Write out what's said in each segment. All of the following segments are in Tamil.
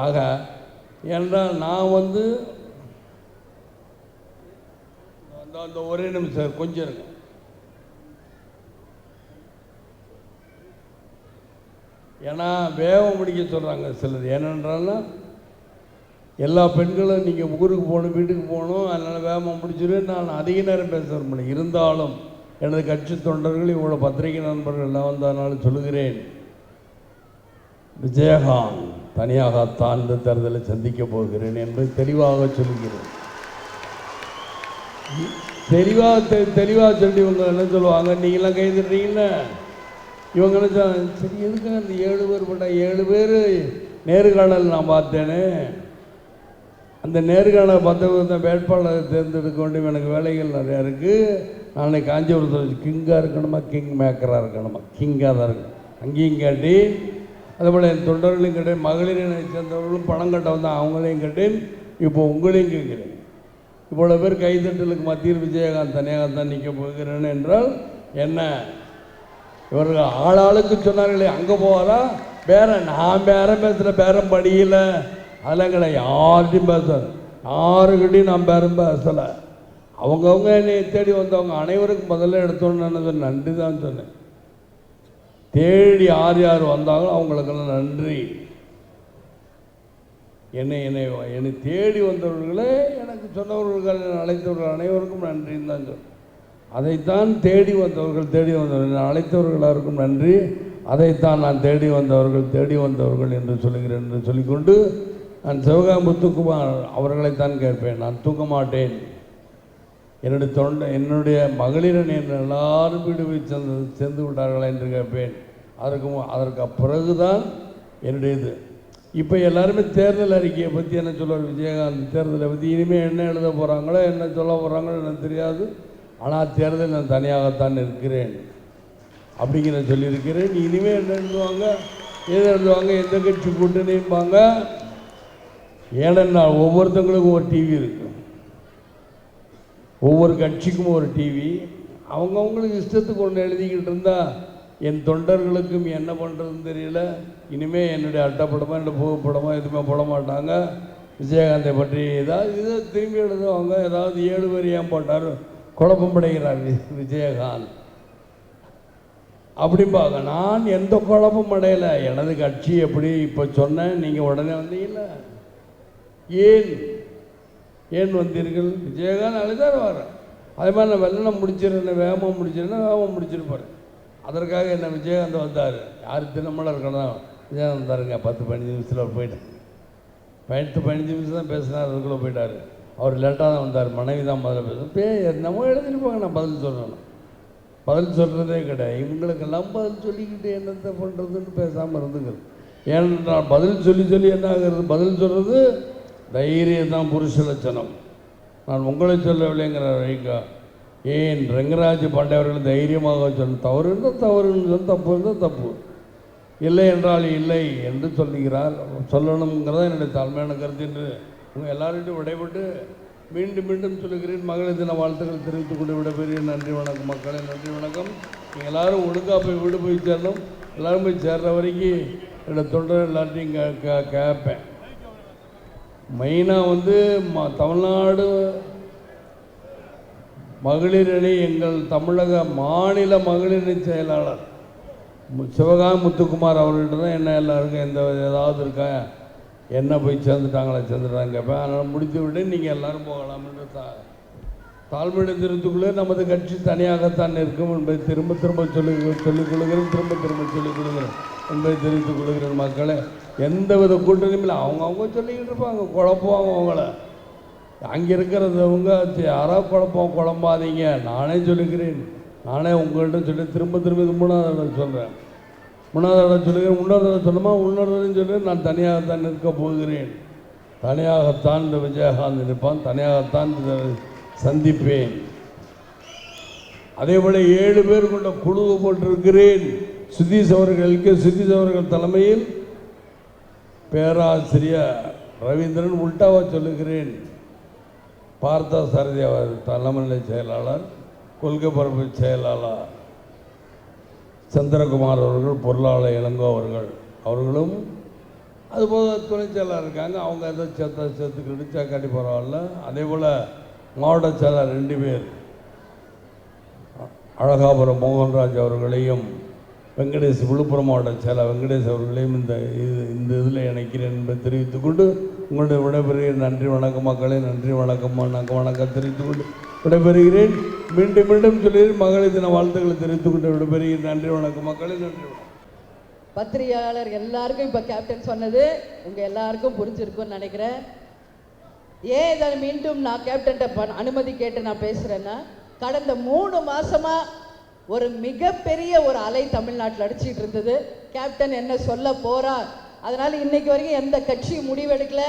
ஆக என்றால் நான் வந்து அந்த ஒரே நிமிஷம் கொஞ்சம் இருக்கு. ஏன்னா வேகம் முடிக்க சொல்கிறாங்க சிலர். ஏனென்றால்னா எல்லா பெண்களும் நீங்கள் ஊருக்கு போகணும், வீட்டுக்கு போகணும், அதனால் வேகமாக முடிச்சிடுவேன். நான் அதிக நேரம் பேச முடியும். இருந்தாலும் எனது கட்சி தொண்டர்கள் இவ்வளோ பத்திரிகை நண்பர்கள் எல்லாம் வந்ததனால சொல்லுகிறேன், விஜயகாந்த் தனியாகத்தான் இந்த தேர்தலை சந்திக்கப் போகிறேன் என்று தெளிவாக சொல்லுகிறேன். தெளிவாக சொல்லி இவங்க என்ன சொல்லுவாங்க, நீங்களாம் கைதுறீங்கன்னு இவங்க என்ன சரி எதுக்கு அந்த 7 பேர் போட்ட 7 பேர் நேர்காணல் நான் பார்த்தேனே, அந்த நேர்காணல் பார்த்த வேட்பாளரை தேர்ந்தெடுக்க வேண்டிய எனக்கு வேலைகள் நிறையா இருக்குது. நாளைக்கு காஞ்சிபுரத்தில் கிங்காக இருக்கணுமா, கிங் மேக்கராக இருக்கணுமா, கிங்காக தான் இருக்கணும். அங்கேயும் கேட்டி அதேபோல் என் தொண்டர்களையும் கேட்டேன், மகளிரினை சேர்ந்தவர்களும் பணம் கட்ட வந்தால் அவங்களையும் கேட்டேன். இப்போ உங்களையும் கேட்குறேன், இவ்வளோ பேர் கைதட்டலுக்கு மத்தியில் விஜயகாந்த் தனியாக தான் நிற்க போகிறேன் என்றால் என்ன? இவர்கள் ஆளாளுக்கு சொன்னார்களே அங்கே போவாரா வேற, நான் பேரம் பேசுகிற பேரம் படியல, அதெல்லாம் கிடையாது. யார்கிட்டையும் பேசுகிறேன், யாருக்கிட்டையும் நான் பேரம் பேசலை. அவங்கவுங்க என்னை தேடி வந்தவங்க அனைவருக்கும் முதல்ல எடுத்தோன்னு நன்றி தான் சொன்னேன். தேடி யார் யார் வந்தாங்களோ அவங்களுக்கெல்லாம் நன்றி. என்னை தேடி வந்தவர்களே, எனக்கு சொன்னவர்கள், அழைத்தவர்கள் அனைவருக்கும் நன்றின்னு தான் சொன்னேன். அதைத்தான் தேடி வந்தவர்கள் அழைத்தவர்களாருக்கும் நன்றி. அதைத்தான் நான் தேடி வந்தவர்கள் என்று சொல்லுகிறேன் என்று சொல்லிக்கொண்டு நான் சிவகாமி முத்துக்குமார் அவர்களைத்தான் கேட்பேன். நான் தூங்க மாட்டேன். என்னுடைய மகளிரன் என்று எல்லாரும் வீடு போய் சேர்ந்து விட்டார்களா என்று கேட்பேன். அதற்கு பிறகுதான் என்னுடையது. இப்போ எல்லாருமே தேர்தல் அறிக்கையை பற்றி என்ன சொல்லுவார் விஜயகாந்த், தேர்தலை பற்றி இனிமேல் என்ன எழுத போகிறாங்களோ என்ன சொல்ல போகிறாங்களோ எனக்கு தெரியாது, ஆனால் தேர்தல் நான் தனியாகத்தான் இருக்கிறேன் அப்படிங்கிற சொல்லியிருக்கிறேன். இனிமேல் என்ன எழுதுவாங்க, எந்த கட்சி கூட்டணிம்பாங்க. ஏனென்றால் ஒவ்வொருத்தங்களுக்கும் ஒரு டிவி இருக்கு, ஒவ்வொரு கட்சிக்கும் ஒரு டிவி. அவங்கவுங்களுக்கு இஷ்டத்துக்கு ஒன்று எழுதிக்கிட்டு இருந்தால் என் தொண்டர்களுக்கும் என்ன பண்ணுறதுன்னு தெரியல. இனிமேல் என்னுடைய அட்டைப்படமாக என்னுடைய புகைப்படமாக எதுவுமே போட மாட்டாங்க. விஜயகாந்தை பற்றி ஏதாவது திரும்பி எழுதுவாங்க. ஏதாவது 7 பேர் ஏன் போட்டார், குழப்பம் அடைகிறார் விஜயகாந்த் அப்படிம்பாங்க. நான் எந்த குழப்பம் அடையலை. எனது கட்சி எப்படி இப்போ சொன்னேன், நீங்கள் உடனே வந்தீங்கள, ஏன் வந்தீர்கள்? விஜயகாந்த் அழுதார் வர. அதே மாதிரி நான் வெள்ளம் முடிச்சிருந்தேன், வேகமாக முடிச்சிருப்பார். அதற்காக என்ன விஜயகாந்த் வந்தார். யார் தினமலை இருக்கணும், விஜயகாந்த் வந்தாருங்க. 10-15 நிமிஷத்தில் போயிட்டார். 10-15 நிமிஷம் தான் பேசினார், அதுக்குள்ளே போயிட்டார். அவர் லேட்டாக தான் வந்தார். மனைவி தான் முதல்ல பேசும். நம்ம எழுதிருப்பாங்க, நான் பதில் சொல்லணும். பதில் சொல்கிறதே கிடையாது. இவங்களுக்கெல்லாம் பதில் சொல்லிக்கிட்டு என்னத்தை பண்ணுறதுன்னு பேசாமல் இருந்துங்க. ஏனென்றால் பதில் சொல்லி என்ன ஆகிறது, பதில் சொல்கிறது தைரியம் தான் புருஷ லட்சணம். நான் உங்களை சொல்லவில்லைங்கிற வைக்கா. ஏன் ரங்கராஜ் பாண்டே அவர்கள் தைரியமாக சொல்ல, தவறு இருந்தால் தவறுன்னு சொல்ல, தப்பு இருந்தால் தப்பு, இல்லை என்றால் இல்லை என்று சொல்லுகிறார். சொல்லணுங்கிறதா என்னுடைய தாழ்மையான கருத்து என்று உங்கள் எல்லார்கிட்டையும் விடைபட்டு மீண்டும் சொல்லுகிறேன். மகளிர் தின வாழ்த்துக்கள் தெரிவித்துக் கொண்டு விடைபெறுகிறேன். நன்றி வணக்கம் மக்களே, நன்றி வணக்கம். நீங்கள் எல்லோரும் ஒழுங்காக போய் வீடு போய் சேரணும். எல்லோரும் போய் சேர்ற வரைக்கும் என்னோடய தொண்டர் எல்லார்ட்டையும் கேட்பேன். மெயினாக தமிழ்நாடு மகளிர் அணி, எங்கள் தமிழக மாநில மகளிர் அணி செயலாளர் சிவகாமி முத்துக்குமார் அவர்கிட்ட தான் என்ன எல்லாருக்கும் ஏதாவது இருக்கா, என்ன போய் சேர்ந்துட்டாங்க கேட்பேன். அதனால் முடித்து விட்டு நீங்கள் எல்லோரும் போகலாம் என்று தாழ்மையுடன் தெரிவித்துக்குள்ளே நமது கட்சி தனியாகத்தான் இருக்கும் என்பதை திரும்ப சொல்லிக் கொள்கிறேன் என்பதை தெரிவித்துக் கொள்கிறேன். மக்களே, எந்தவித கூட்டணியும் இல்லை. அவங்கவுங்க சொல்லிக்கிட்டு இருப்பாங்க, குழப்புவாங்க அவங்கள. அங்கே இருக்கிறவங்க யாராவது குழம்பாதீங்க. நானே சொல்லிக்கிறேன், நானே உங்கள்கிட்ட சொல்லி திரும்ப இது 3வது தடவை சொல்கிறேன். 3வது தடவை சொல்லுகிறேன். இன்னொரு தடவை சொன்னோமா, இன்னொரு தடவை சொல்கிறேன். நான் தனியாகத்தான் நிற்க போகிறேன். தனியாகத்தான் இந்த விஜயகாந்த் நிற்பான், தனியாகத்தான் சந்திப்பேன். அதே போல் 7 பேர் கொண்ட குழுவை போட்டிருக்கிறேன். சுதீஷ் அவர்கள் தலைமையில் பேராசிரியர் ரவீந்திரன் உல்டாவா சொல்லுகிறேன். பார்த்தா சாரதி அவர் தலைமை செயலாளர், கொள்கை பரப்பு செயலாளர் சந்திரகுமார் அவர்கள், பொருளாளர் இளங்கோ அவர்களும் அதுபோக துணை செயலாளர் இருக்காங்க, அவங்க எதை சேர்த்துக்கிட்டு சேக்காட்டி பரவாயில்ல. அதே போல் மாவட்ட செயலாளர் 2 பேர், அழகாபுரம் மோகன்ராஜ் அவர்களையும் வெங்கடேஷ், விழுப்புரம் மாவட்ட செயலாளர் வெங்கடேஷ் அவர்களையும் இந்த இதில் இணைக்கிறேன் என்பதை தெரிவித்துக்கொண்டு உங்களுடைய விடைபெறுகிற நன்றி வணக்கம் மக்களே, நன்றி வணக்கம் வணக்கம் தெரிவித்துக்கொண்டு விடைபெறுகிறேன். மீண்டும் மீண்டும் சொல்லி மகளிர் தின வாழ்த்துக்களை தெரிவித்துக்கொண்டு விடைபெறுகிறேன். நன்றி வணக்கம் மக்களே, நன்றி வணக்கம். பத்திரிகையாளர் எல்லாருக்கும் இப்போ கேப்டன் சொன்னது உங்கள் எல்லாருக்கும் புரிஞ்சிருக்கும்னு நினைக்கிறேன். ஏன் இதை மீண்டும் நான் கேப்டன்கிட்ட அனுமதி கேட்டு நான் பேசுகிறேன்னா, கடந்த 3 மாதமாக ஒரு மிகப்பெரிய ஒரு அலை தமிழ்நாட்டில் அடிச்சிட்டு இருந்தது. கேப்டன் என்ன சொல்ல போகிறார், அதனால் இன்னைக்கு வரைக்கும் எந்த கட்சியும் முடிவெடுக்கல.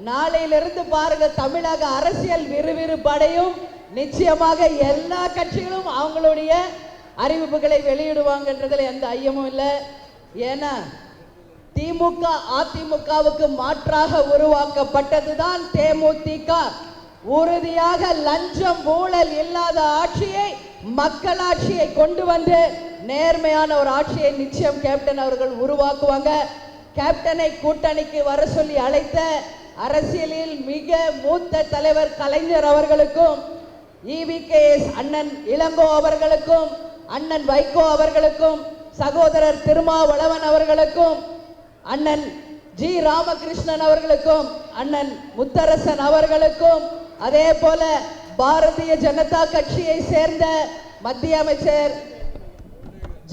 நாளையிலிருந்து பாருங்க, தமிழக அரசியல் விறுவிறுப்படையும். நிச்சயமாக எல்லா கட்சிகளும் அவங்களுடைய அறிவிப்புகளை வெளியிடுவாங்கன்றதுல எந்த ஐயமும் இல்லை. ஏன்னா திமுக அதிமுகவுக்கு மாற்றாக உருவாக்கப்பட்டதுதான் தேமுதிக. உறுதியாக லஞ்சம் ஊழல் இல்லாத ஆட்சியை, மக்களாட்சியை கொண்டு வந்து நேர்மையான ஒரு ஆட்சியை நிச்சயம் கேப்டன் அவர்கள் உருவாக்குவாங்க. கேப்டனை கூட்டணிக்கு வர சொல்லி அழைத்த அரசியலில் மிக மூத்த தலைவர் கலைஞர் அவர்களுக்கும், EVKS அண்ணன் இளங்கோ அவர்களுக்கும், அண்ணன் வைகோ அவர்களுக்கும், சகோதரர் திருமாவளவன் அவர்களுக்கும், அண்ணன் G ராமகிருஷ்ணன் அவர்களுக்கும், அண்ணன் முத்தரசன் அவர்களுக்கும், அதே போல பாரதிய ஜனதா கட்சியை சேர்ந்த மத்திய அமைச்சர்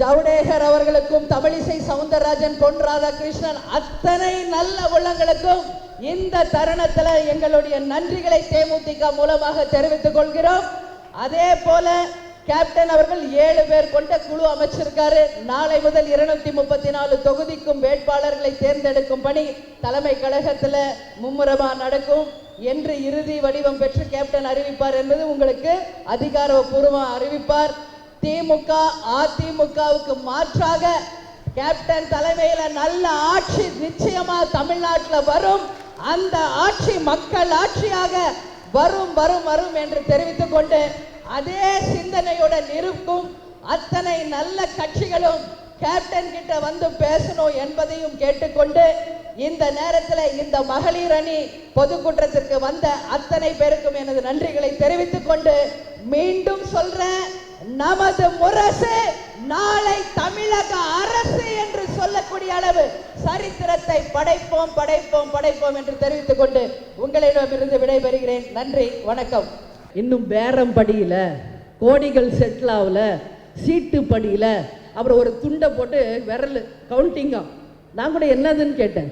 ஜவடேகர் அவர்களுக்கும், தமிழிசை சவுந்தரராஜன், பொன் ராதாகிருஷ்ணன், அத்தனை நல்ல உள்ளங்களுக்கும் இந்த தருணத்தில் எங்களுடைய நன்றிகளை தேமுதிக மூலமாக தெரிவித்துக் கொள்கிறோம். அதே போல கேப்டன் அவர்கள் 7 பேர் கொண்ட குழு அமைச்சிருக்காரு. நாளை முதல் 234 தொகுதிக்கும் வேட்பாளர்களை தேர்ந்தெடுக்கும் பணி தலைமை கழகத்தில் மும்முரமாக நடக்கும் என்று இறுதி வடிவம் பெற்று கேப்டன் அறிவிப்பார் என்பது உங்களுக்கு அதிகாரப்பூர்வமாக அறிவிப்பார். திமுக அதிமுகவுக்கு மாற்றாக கேப்டன் தலைமையில் நல்ல ஆட்சி நிச்சயமாக தமிழ்நாட்டில் வரும். அந்த ஆட்சி மக்கள் ஆட்சியாக வரும் வரும் வரும் என்று தெரிவித்துக் கொண்டு, அதே சிந்தனையுடன் இருக்கும் அத்தனை நல்ல கட்சிகளும் கேப்டன் கிட்ட வந்து பேசணும் என்பதையும் கேட்டுக்கொண்டு, இந்த நேரத்தில் இந்த மகளிர் அணி பொதுக்கூட்டத்திற்கு வந்த அத்தனை பேருக்கும் எனது நன்றிகளை தெரிவித்துக் கொண்டு, மீண்டும் சொல்றேன், நமது முரசு நாளை தமிழக அரசு என்று சொல்லக்கூடிய அளவு சரித்திரத்தை படைப்போம் படைப்போம் படைப்போம் என்று தெரிவித்துக் கொண்டு உங்களிடமிருந்து விடைபெறுகிறேன். நன்றி, வணக்கம். இன்னும் பேரம் படியில, கோடிகள் செட்டில் ஆகல, சீட்டு படியில, அப்புறம் ஒரு துண்டை போட்டு விரல் கவுண்டிங்கா. நான் கூட என்னதுன்னு கேட்டேன்.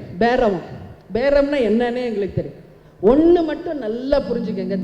பேரம்னா என்னன்னு எங்களுக்கு தெரியும். ஒன்று மட்டும் நல்லா புரிஞ்சுக்கங்க.